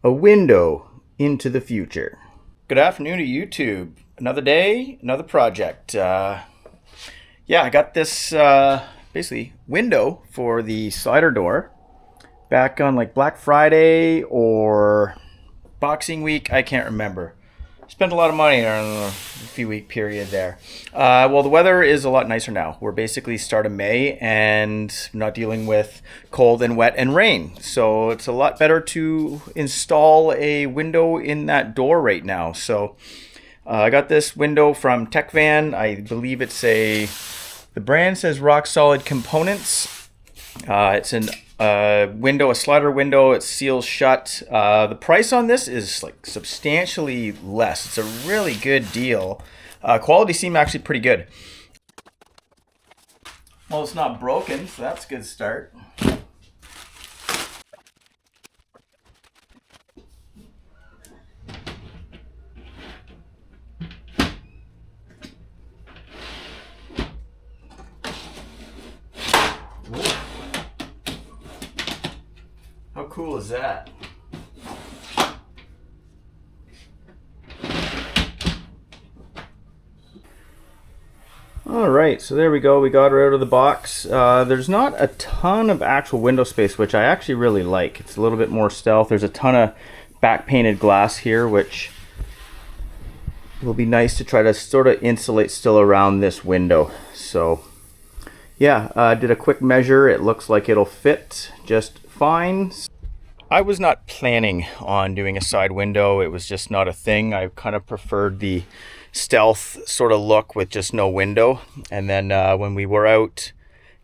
a window into the future. Good afternoon to YouTube. Another day, another project. Yeah, I got this basically window for the slider door back on like Black Friday or Boxing Week. I can't remember. Spent a lot of money on a few week period there. Well, the weather is a lot nicer now. We're basically start of May and not dealing with cold and wet and rain. So it's a lot better to install a window in that door right now. So I got this window from Tec Van. I believe it's the brand says Rock Solid Components. It's an window, a slider window. It seals shut. The price on this is like substantially less. It's a really good deal. Quality seemed actually pretty good. Well, it's not broken, so that's a good start. How cool is that? All right, so there we go. We got her out of the box. There's not a ton of actual window space, which I actually really like. It's a little bit more stealth. There's a ton of back painted glass here, which will be nice to try to sort of insulate still around this window. So yeah, did a quick measure. It looks like it'll fit just fine. I was not planning on doing a side window. It was just not a thing. I kind of preferred the stealth sort of look with just no window. And then when we were out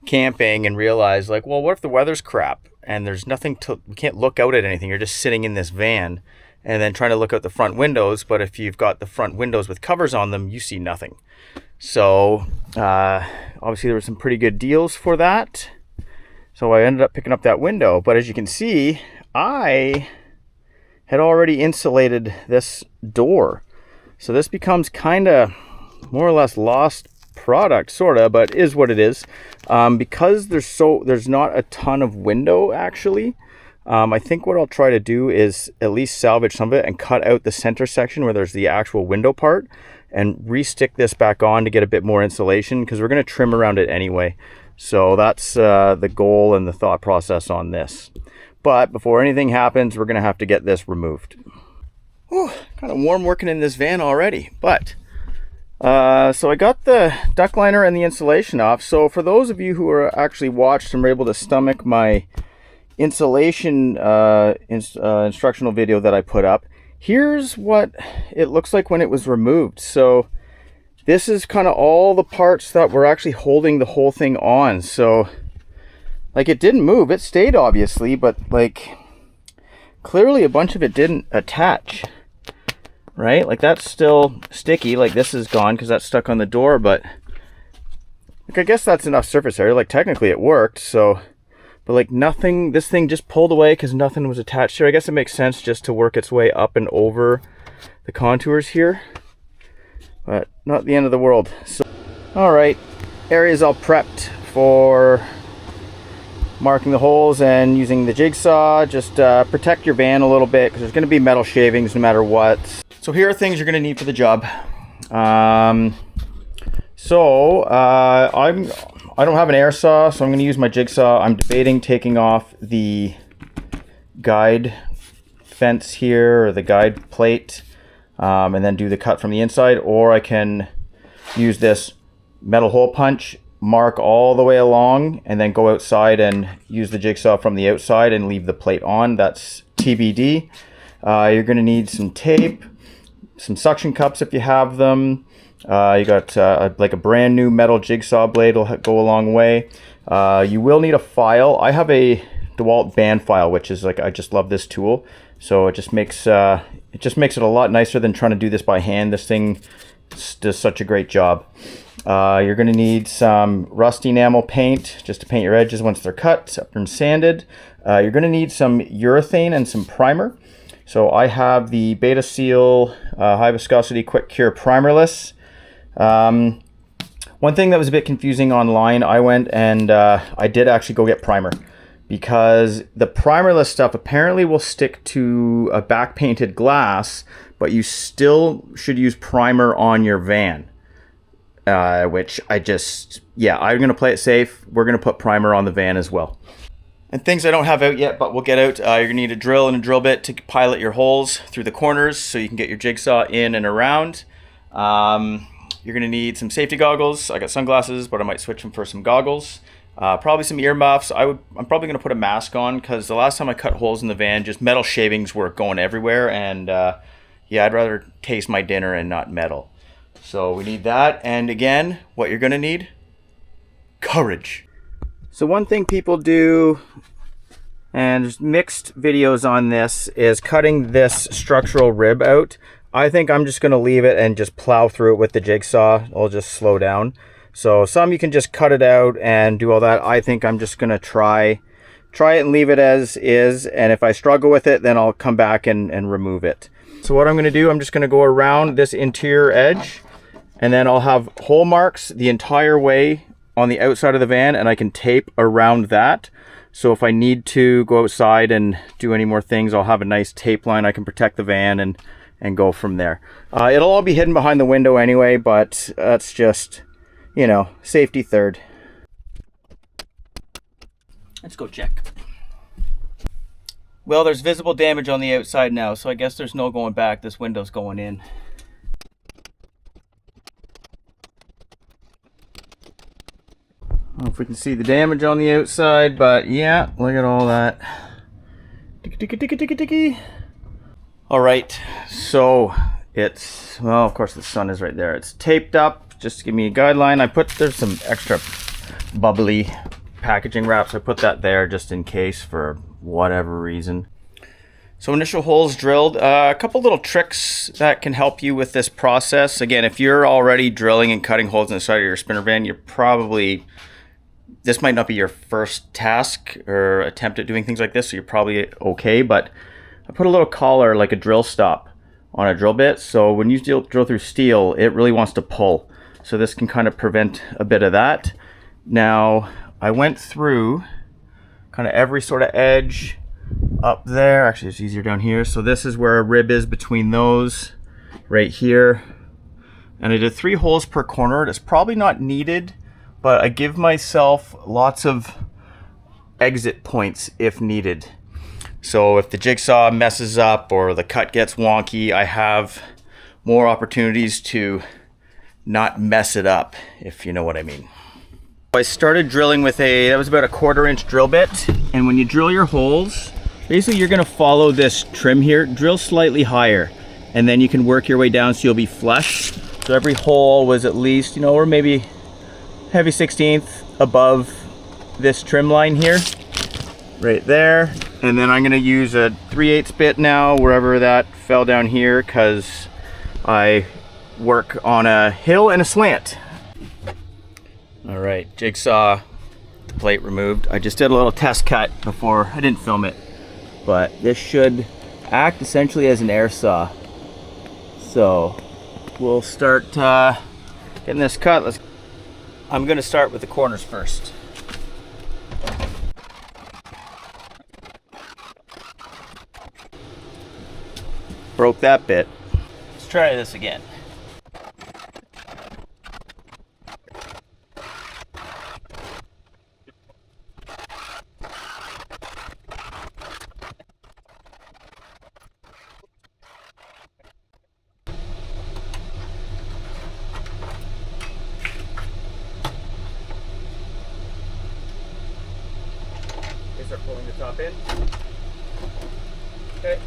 camping and realized like, well, what if the weather's crap and there's nothing to, we can't look out at anything. You're just sitting in this van and then trying to look out the front windows. But if you've got the front windows with covers on them, you see nothing. So obviously there were some pretty good deals for that. So I ended up picking up that window. But as you can see, I had already insulated this door. So this becomes kind of more or less lost product, sort of, but is what it is. Because there's not a ton of window actually. I think what I'll try to do is at least salvage some of it and cut out the center section where there's the actual window part and re-stick this back on to get a bit more insulation because we're going to trim around it anyway. So that's the goal and the thought process on this. But before anything happens, we're going to have to get this removed. Whew, kind of warm working in this van already. But so I got the duct liner and the insulation off. So for those of you who are actually watched and were able to stomach my insulation instructional video that I put up, here's what it looks like when it was removed. So this is kind of all the parts that were actually holding the whole thing on. So like it didn't move, it stayed obviously, but like clearly a bunch of it didn't attach, right? Like that's still sticky, like this is gone because that's stuck on the door, but like I guess that's enough surface area. Like technically it worked, so, but like nothing, this thing just pulled away because nothing was attached here. I guess it makes sense just to work its way up and over the contours here, but not the end of the world. So all right, area's all prepped for marking the holes and using the jigsaw. Just protect your van a little bit because there's going to be metal shavings no matter what. So here are things you're going to need for the job. I don't have an air saw, so I'm going to use my jigsaw. I'm debating taking off the guide fence here or the guide plate and then do the cut from the inside, or I can use this metal hole punch, mark all the way along, and then go outside and use the jigsaw from the outside and leave the plate on. That's TBD. You're going to need some tape, some suction cups if you have them. You got like a brand new metal jigsaw blade will go a long way. You will need a file. I have a DeWalt band file, which is like, I just love this tool. So it just makes it a lot nicer than trying to do this by hand. This thing does such a great job. You're going to need some rust enamel paint just to paint your edges once they're cut up and sanded. You're going to need some urethane and some primer. So I have the Beta Seal high viscosity quick cure primerless. One thing that was a bit confusing online, I went and I did actually go get primer because the primerless stuff apparently will stick to a back painted glass, but you still should use primer on your van. Which I'm going to play it safe. We're going to put primer on the van as well. And things I don't have out yet, but we'll get out. You're going to need a drill and a drill bit to pilot your holes through the corners so you can get your jigsaw in and around. You're going to need some safety goggles. I got sunglasses, but I might switch them for some goggles. Probably some earmuffs. I'm probably going to put a mask on because the last time I cut holes in the van, just metal shavings were going everywhere. And I'd rather taste my dinner and not metal. So we need that. And again, what you're going to need? Courage. So one thing people do, and there's mixed videos on this, is cutting this structural rib out. I think I'm just going to leave it and just plow through it with the jigsaw. I'll just slow down. So some you can just cut it out and do all that. I think I'm just going to try it and leave it as is. And if I struggle with it, then I'll come back and remove it. So what I'm going to do, I'm just going to go around this interior edge, and then I'll have hole marks the entire way on the outside of the van, and I can tape around that. So if I need to go outside and do any more things, I'll have a nice tape line. I can protect the van and go from there. It'll all be hidden behind the window anyway, but that's just, you know, safety third. Let's go check. Well, there's visible damage on the outside now, so I guess there's no going back. This window's going in. I don't know if we can see the damage on the outside, but yeah, look at all that. All right, so it's, well, of course the sun is right there. It's taped up, just to give me a guideline. There's some extra bubbly packaging wraps. I put that there just in case for whatever reason. So initial holes drilled. A couple little tricks that can help you with this process. Again, if you're already drilling and cutting holes inside of your spinner van, this might not be your first task or attempt at doing things like this, so you're probably okay, but I put a little collar, like a drill stop, on a drill bit, so when you drill through steel, it really wants to pull. So this can kind of prevent a bit of that. Now, I went through kind of every sort of edge up there. Actually, it's easier down here. So this is where a rib is between those, right here. And I did 3 holes per corner. It's probably not needed, but I give myself lots of exit points if needed. So if the jigsaw messes up or the cut gets wonky, I have more opportunities to not mess it up, if you know what I mean. I started drilling with that was about a 1/4 inch drill bit. And when you drill your holes, basically you're gonna follow this trim here, drill slightly higher, and then you can work your way down so you'll be flush. So every hole was at least, or maybe heavy 16th above this trim line here, right there. And then I'm gonna use a 3/8 bit now, wherever that fell down here, because I work on a hill and a slant. All right, jigsaw, the plate removed. I just did a little test cut before. I didn't film it, but this should act essentially as an air saw. So we'll start getting this cut. I'm gonna start with the corners first. Broke that bit. Let's try this again. Start pulling the top in. Okay.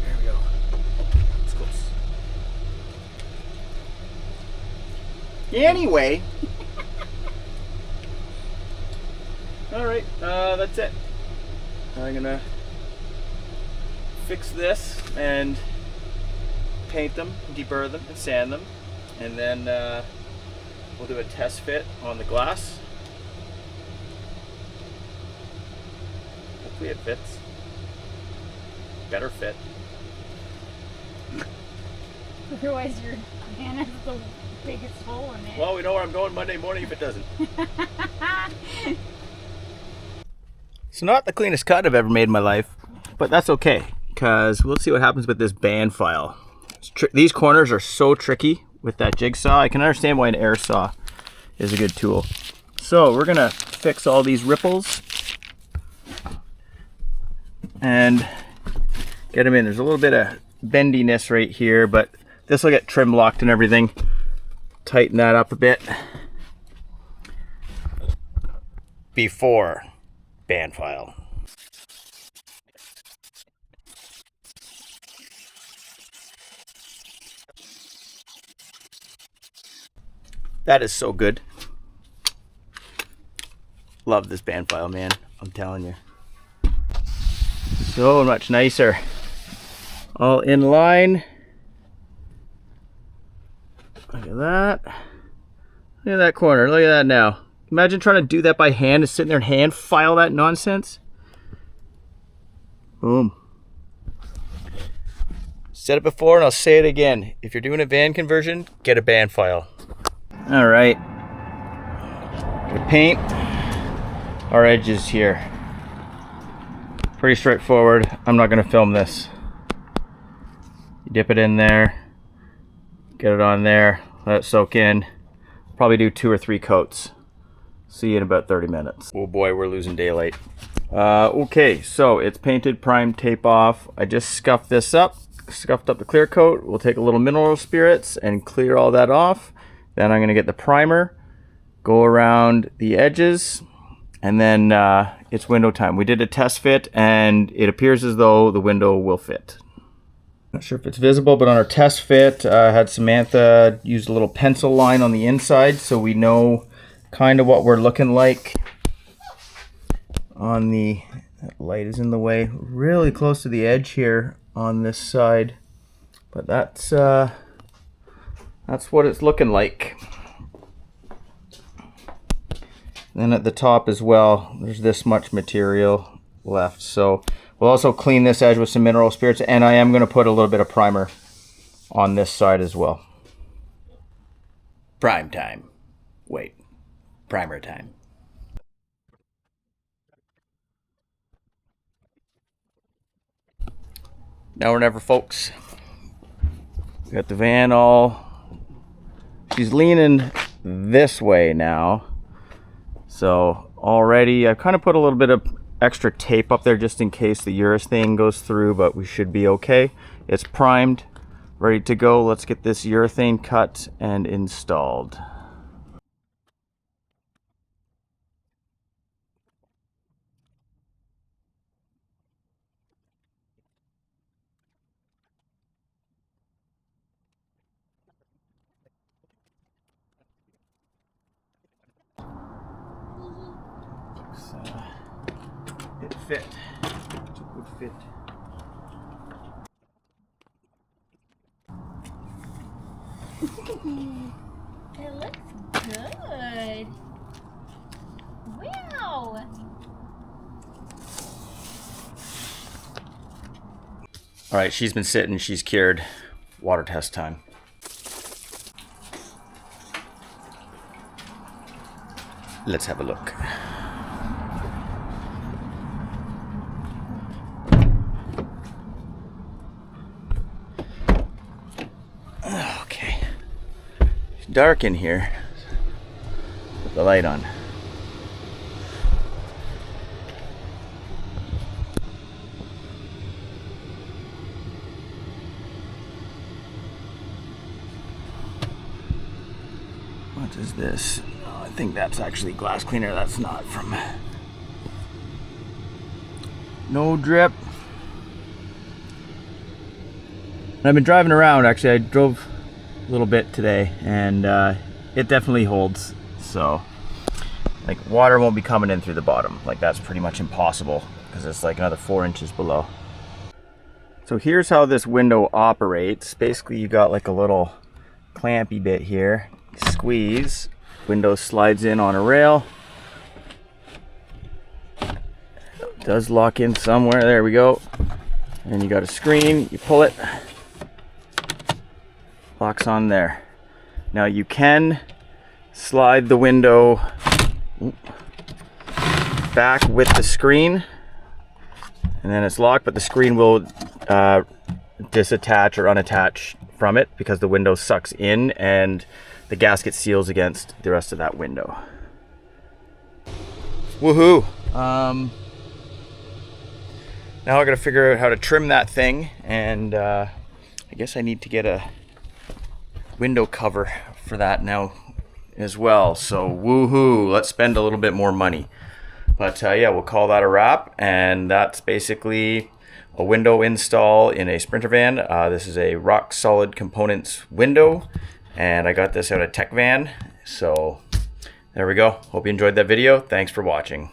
There we go. It's close. Anyway. All right, that's it. I'm gonna fix this and paint them, deburr them, and sand them, and then we'll do a test fit on the glass. Hopefully it fits. Better fit. Otherwise your man has the biggest hole in it. Well, we know where I'm going Monday morning if it doesn't. So not the cleanest cut I've ever made in my life, but that's okay, because we'll see what happens with this band file. These corners are so tricky with that jigsaw. I can understand why an air saw is a good tool. So we're gonna fix all these ripples and get them in. There's a little bit of bendiness right here, but this will get trim locked and everything. Tighten that up a bit before band file. That is so good. Love this band file, man. I'm telling you. So much nicer. All in line. Look at that. Look at that corner. Look at that now. Imagine trying to do that by hand, just sitting there and hand file that nonsense. Boom. Said it before and I'll say it again. If you're doing a van conversion, get a band file. All right. Gonna paint our edges here. Pretty straightforward. I'm not gonna film this. You dip it in there, get it on there, let it soak in. Probably do 2 or 3 coats. See you in about 30 minutes. Oh boy, we're losing daylight. Okay, so it's painted, primed, tape off. I just scuffed this up, scuffed up the clear coat. We'll take a little mineral spirits and clear all that off. Then I'm gonna get the primer, go around the edges, and then it's window time. We did a test fit and it appears as though the window will fit. Not sure if it's visible, but on our test fit, I had Samantha use a little pencil line on the inside so we know kind of what we're looking like on the, that light is in the way, really close to the edge here on this side. But that's what it's looking like. Then at the top as well, there's this much material left. So we'll also clean this edge with some mineral spirits, and I am going to put a little bit of primer on this side as well. Prime time. Wait, primer time. Now or never, folks. We got the van all, she's leaning this way now. So already I kind of put a little bit of extra tape up there just in case the urethane goes through, but we should be okay. It's primed, ready to go. Let's get this urethane cut and installed. It fit. It's a good fit. It looks good. Wow. All right, she's been sitting, she's cured. Water test time. Let's have a look. Okay. It's dark in here. Put the light on. What is this? Oh, I think that's actually glass cleaner. That's not from... No drip. I've been driving around, actually. I drove a little bit today, and it definitely holds. So, like, water won't be coming in through the bottom. Like, that's pretty much impossible because it's like another 4 inches below. So here's how this window operates. Basically, you got like a little clampy bit here. Squeeze, window slides in on a rail. It does lock in somewhere. There we go. And you got a screen. You pull it. Locks on there. Now you can slide the window back with the screen, and then it's locked, but the screen will disattach or unattach from it because the window sucks in and the gasket seals against the rest of that window. Woohoo! Now I gotta figure out how to trim that thing, and I guess I need to get a window cover for that now as well. So woohoo, let's spend a little bit more money. But yeah, we'll call that a wrap, and that's basically a window install in a Sprinter van. This is a rock solid components window, and I got this out of Tec Van. So there we go. Hope you enjoyed that video. Thanks for watching.